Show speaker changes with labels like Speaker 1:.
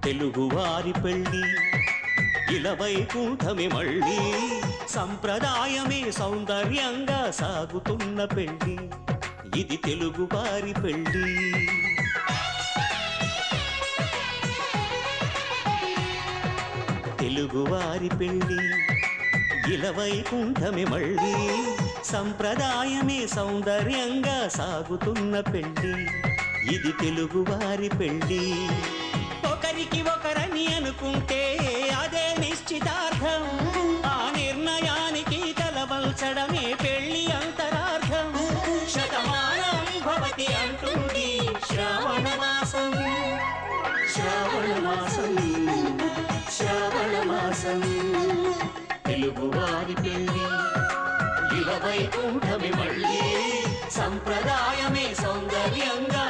Speaker 1: తెలుగువారి పెళ్ళి ఇలవైకుంఠమే మళ్ళీ సంప్రదాయమే సౌందర్యంగా సాగుతున్న పెళ్ళి ఇది తెలుగువారి పెళ్ళి తెలుగువారి పెళ్ళి ఇలవైకుంఠమే మళ్ళీ సంప్రదాయమే సౌందర్యంగా సాగుతున్న పెళ్ళి ఇది తెలుగువారి పెళ్ళి ఒకరికి ఒకరని అనుకుంటే అదే నిశ్చితార్థం ఆ నిర్ణయానికి తలవంచడమే పెళ్లి అంతరార్థం శతమానం భవతి అంటుంది శ్రావణ మాసం శ్రావణ మాసం శ్రావణ మాసం తెలుగువారి పెళ్ళి ఇలవైకుంఠమే మళ్ళీ సంప్రదాయమే సౌందర్యంగా